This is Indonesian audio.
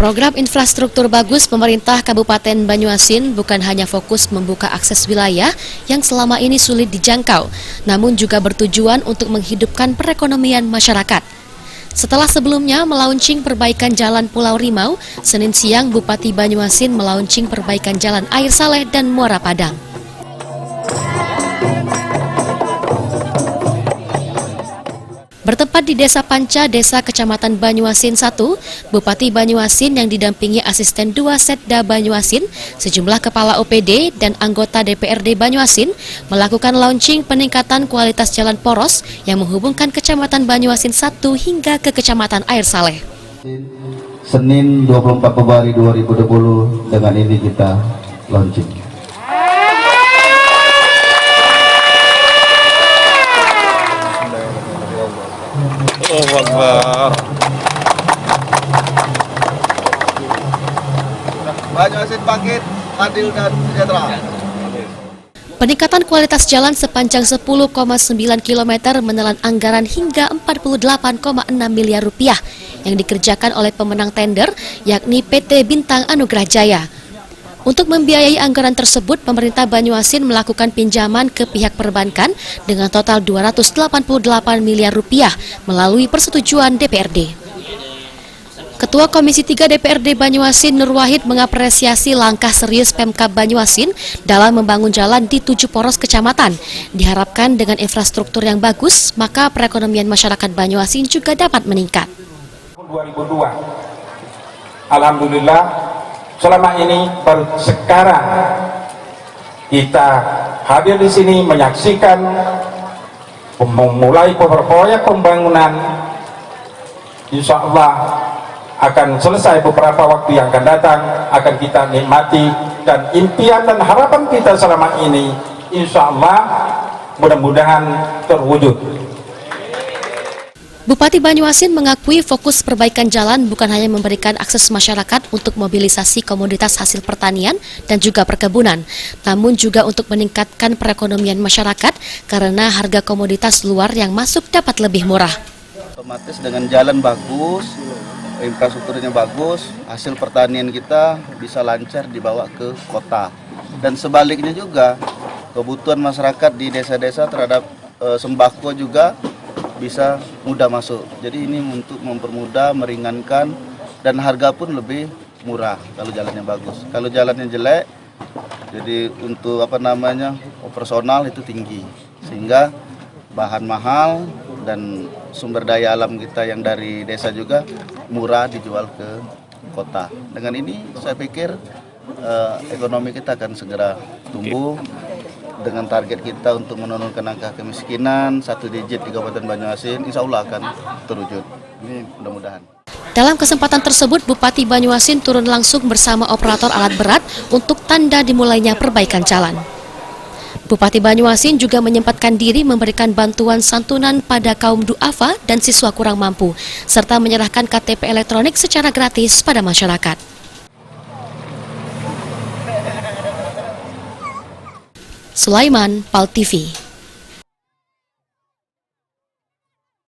Program infrastruktur bagus pemerintah Kabupaten Banyuasin bukan hanya fokus membuka akses wilayah yang selama ini sulit dijangkau, namun juga bertujuan untuk menghidupkan perekonomian masyarakat. Setelah sebelumnya melaunching perbaikan Jalan Pulau Rimau, Senin siang Bupati Banyuasin melaunching perbaikan Jalan Air Saleh dan Muara Padang. Bertempat di Desa Panca, Desa Kecamatan Banyuasin 1, Bupati Banyuasin yang didampingi Asisten 2 Setda Banyuasin, sejumlah kepala OPD dan anggota DPRD Banyuasin melakukan launching peningkatan kualitas jalan poros yang menghubungkan Kecamatan Banyuasin 1 hingga ke Kecamatan Air Saleh. Senin 24 Februari 2020 dengan ini kita launching. Allahu Akbar. Banyuasin bangkit, adil dan sejahtera. Peningkatan kualitas jalan sepanjang 10,9 km menelan anggaran hingga 48,6 miliar rupiah yang dikerjakan oleh pemenang tender yakni PT Bintang Anugrah Jaya. Untuk membiayai anggaran tersebut, pemerintah Banyuasin melakukan pinjaman ke pihak perbankan dengan total 288 miliar rupiah melalui persetujuan DPRD. Ketua Komisi 3 DPRD Banyuasin Nur Wahid mengapresiasi langkah serius Pemkab Banyuasin dalam membangun jalan di 7 poros kecamatan. Diharapkan dengan infrastruktur yang bagus, maka perekonomian masyarakat Banyuasin juga dapat meningkat. 2002, alhamdulillah. Selama ini baru sekarang kita hadir di sini menyaksikan memulai proyek pembangunan. Insya Allah akan selesai beberapa waktu yang akan datang, akan kita nikmati, dan impian dan harapan kita selama ini insya Allah mudah-mudahan terwujud. Bupati Banyuasin mengakui fokus perbaikan jalan bukan hanya memberikan akses masyarakat untuk mobilisasi komoditas hasil pertanian dan juga perkebunan, namun juga untuk meningkatkan perekonomian masyarakat karena harga komoditas luar yang masuk dapat lebih murah. Otomatis dengan jalan bagus, infrastrukturnya bagus, hasil pertanian kita bisa lancar dibawa ke kota. Dan sebaliknya juga, kebutuhan masyarakat di desa-desa terhadap sembako juga bisa mudah masuk. Jadi ini untuk mempermudah, meringankan, dan harga pun lebih murah kalau jalannya bagus. Kalau jalannya jelek, jadi untuk operasional itu tinggi, sehingga bahan mahal dan sumber daya alam kita yang dari desa juga murah dijual ke kota. Dengan ini saya pikir ekonomi kita akan segera tumbuh. Dengan target kita untuk menurunkan angka kemiskinan 1 digit di Kabupaten Banyuasin, insya Allah akan terwujud. Ini mudah-mudahan. Dalam kesempatan tersebut, Bupati Banyuasin turun langsung bersama operator alat berat untuk tanda dimulainya perbaikan jalan. Bupati Banyuasin juga menyempatkan diri memberikan bantuan santunan pada kaum duafa dan siswa kurang mampu, serta menyerahkan KTP elektronik secara gratis pada masyarakat. Sulaiman, PAL TV.